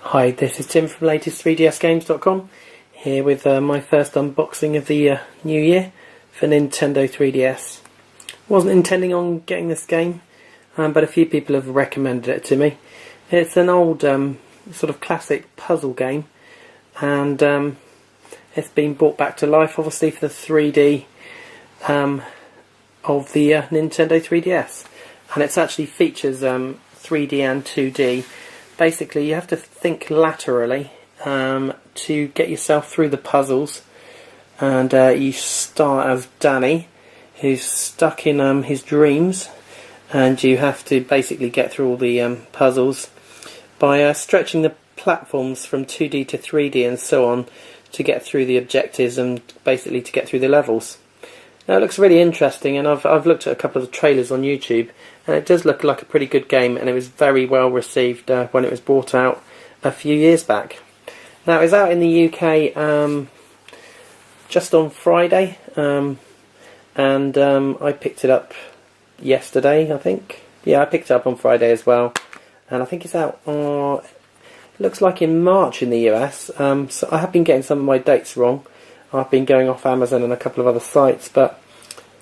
Hi, this is Tim from latest3dsgames.com, here with my first unboxing of the new year for Nintendo 3DS. Wasn't intending on getting this game, but a few people have recommended it to me. It's an old sort of classic puzzle game, and it's been brought back to life obviously for the 3D of the Nintendo 3DS, and it actually features 3D and 2D. Basically, you have to think laterally to get yourself through the puzzles, and you start as Danny, who's stuck in his dreams, and you have to basically get through all the puzzles by stretching the platforms from 2D to 3D and so on to get through the objectives and basically to get through the levels. Now, it looks really interesting, and I've looked at a couple of the trailers on YouTube, and it does look like a pretty good game, and it was very well received when it was brought out a few years back. Now, it was out in the UK just on Friday, and I picked it up yesterday, I think. Yeah, I picked it up on Friday as well, and I think it's out, it looks like in March in the US, so I have been getting some of my dates wrong. I've been going off Amazon and a couple of other sites, but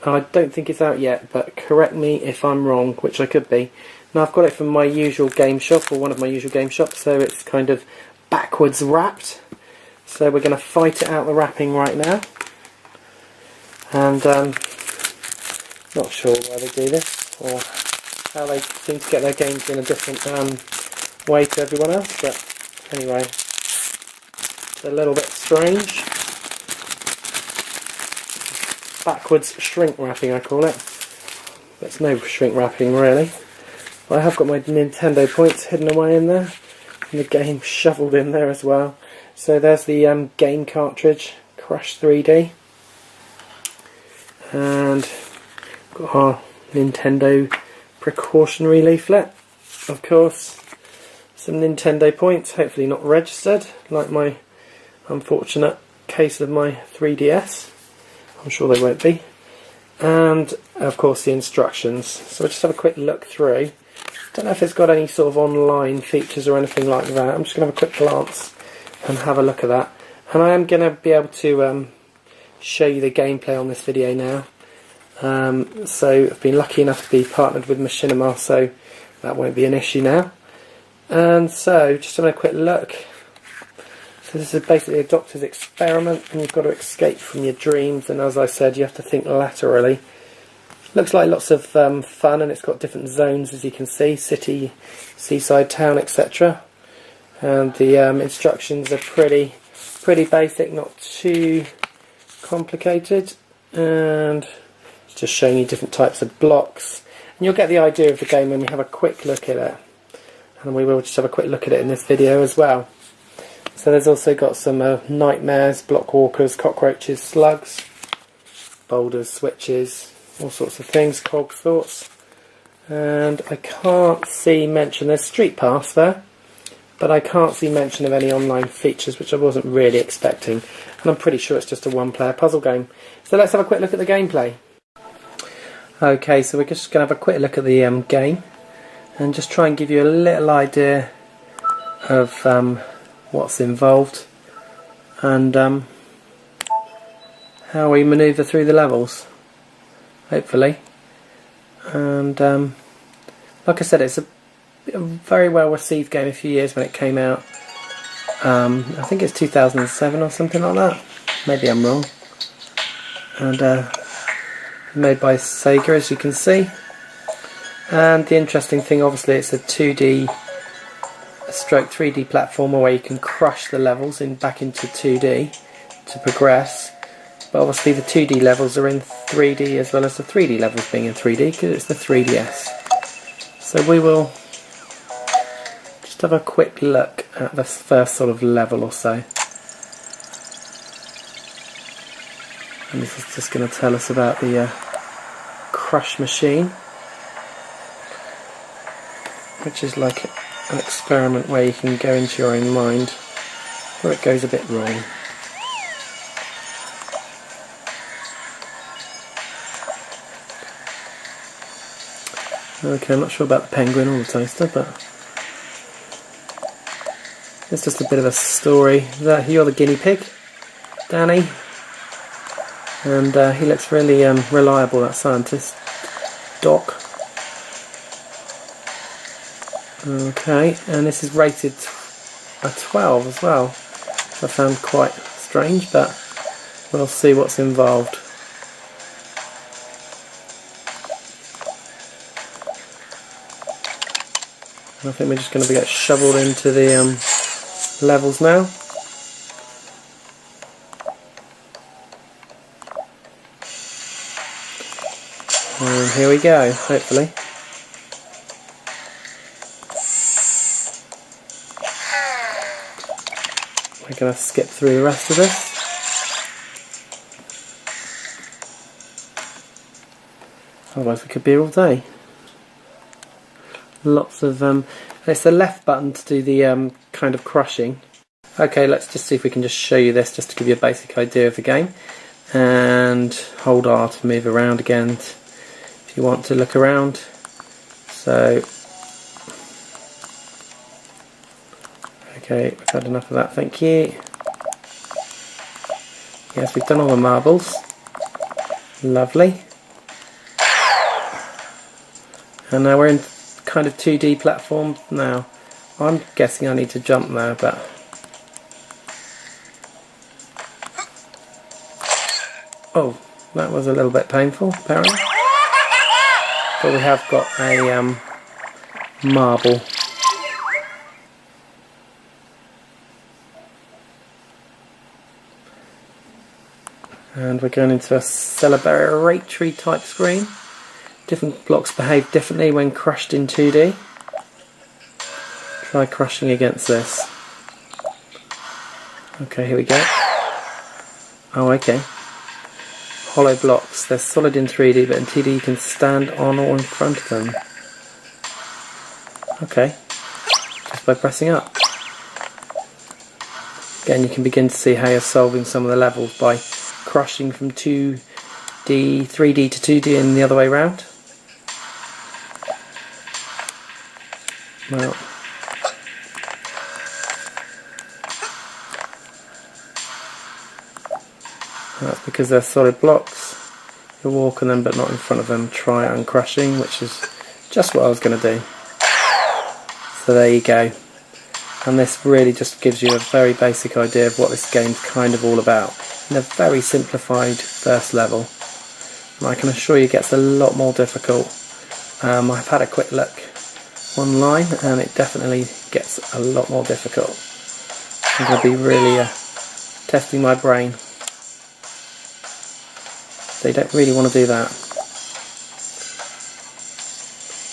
I don't think it's out yet, but correct me if I'm wrong, which I could be. Now, I've got it from my usual game shop, or one of my usual game shops, so it's kind of backwards wrapped. So we're going to fight it out the wrapping right now. And not sure why they do this, or how they seem to get their games in a different way to everyone else, but anyway, it's a little bit strange. Backwards shrink wrapping, I call it. There's no shrink wrapping really. But I have got my Nintendo points hidden away in there, and the game shoveled in there as well. So there's the game cartridge, Crush 3D, and got our Nintendo precautionary leaflet. Of course, some Nintendo points, hopefully not registered, like my unfortunate case of my 3DS. I'm sure they won't be. And of course the instructions. So we'll just have a quick look through. Don't know if it's got any sort of online features or anything like that. I'm just going to have a quick glance and have a look at that. And I am going to be able to show you the gameplay on this video now. So I've been lucky enough to be partnered with Machinima, so that won't be an issue now. And so just having a quick look. So this is basically a doctor's experiment, and you've got to escape from your dreams, and as I said, you have to think laterally. Looks like lots of fun, and it's got different zones, as you can see: city, seaside, town, etc. And the instructions are pretty basic, not too complicated, and it's just showing you different types of blocks. And you'll get the idea of the game when we have a quick look at it, and we will just have a quick look at it in this video as well. So there's also got some nightmares, block walkers, cockroaches, slugs, boulders, switches, all sorts of things, cog thoughts. And I can't see mention, there's Street Pass there, but I can't see mention of any online features, which I wasn't really expecting. And I'm pretty sure it's just a one-player puzzle game. So let's have a quick look at the gameplay. Okay, so we're just going to have a quick look at the game, and just try and give you a little idea of what's involved, and how we manoeuvre through the levels, hopefully. And like I said, it's a very well received game a few years when it came out. I think it's 2007 or something like that, maybe I'm wrong. And made by Sega, as you can see. And the interesting thing, obviously, it's a 2D stroke 3D platformer where you can crush the levels back into 2D to progress, but obviously the 2D levels are in 3D as well as the 3D levels being in 3D because it's the 3DS. So we will just have a quick look at the first sort of level or so, and this is just going to tell us about the crush machine, which is like an experiment where you can go into your own mind where it goes a bit wrong. Okay, I'm not sure about the penguin or the toaster, but It's just a bit of a story. You're the guinea pig, Danny, and he looks really reliable, that scientist, Doc. Okay, and this is rated a 12 as well. I found quite strange, but we'll see what's involved. I think we're just going to get shoveled into the levels now. And here we go, hopefully. We're going to skip through the rest of this. Otherwise we could be here all day. Lots of it's the left button to do the kind of crushing. Okay, let's just see if we can just show you this, just to give you a basic idea of the game. And hold R to move around again if you want to look around. So, okay, we've had enough of that, thank you. Yes, we've done all the marbles. Lovely. And now we're in kind of 2D platform now. I'm guessing I need to jump now, but oh, that was a little bit painful apparently. But we have got a marble. And we're going into a celebratory type screen. Different blocks behave differently when crushed in 2D. Try crushing against this. Okay, here we go. Oh, okay. Hollow blocks. They're solid in 3D, but in 2D you can stand on or in front of them. Okay. Just by pressing up. Again, you can begin to see how you're solving some of the levels by crushing from 3D to 2D and the other way around. Well, that's because they're solid blocks. You walk on them but not in front of them. Try uncrushing, which is just what I was going to do. So there you go. And this really just gives you a very basic idea of what this game's kind of all about. In a very simplified first level. And I can assure you it gets a lot more difficult. I've had a quick look online and it definitely gets a lot more difficult. I'm going to be really testing my brain. So you don't really want to do that.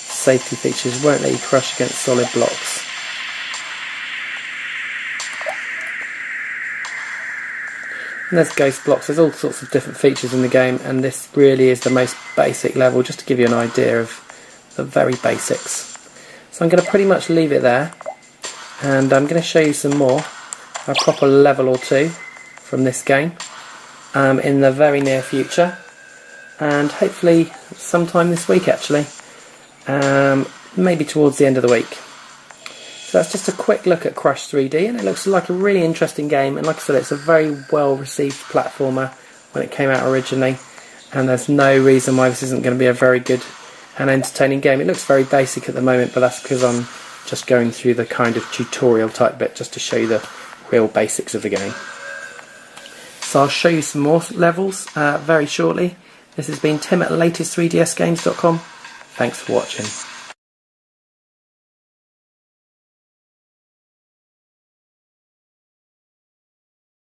Safety features won't let you crush against solid blocks. And there's ghost blocks, there's all sorts of different features in the game, and this really is the most basic level, just to give you an idea of the very basics. So I'm going to pretty much leave it there, and I'm going to show you some more, a proper level or two from this game in the very near future, and hopefully sometime this week actually, maybe towards the end of the week. So that's just a quick look at Crush 3D, and it looks like a really interesting game, and like I said, it's a very well received platformer when it came out originally, and there's no reason why this isn't going to be a very good and entertaining game. It looks very basic at the moment, but that's because I'm just going through the kind of tutorial type bit just to show you the real basics of the game. So I'll show you some more levels very shortly. This has been Tim at latest3dsgames.com. Thanks for watching.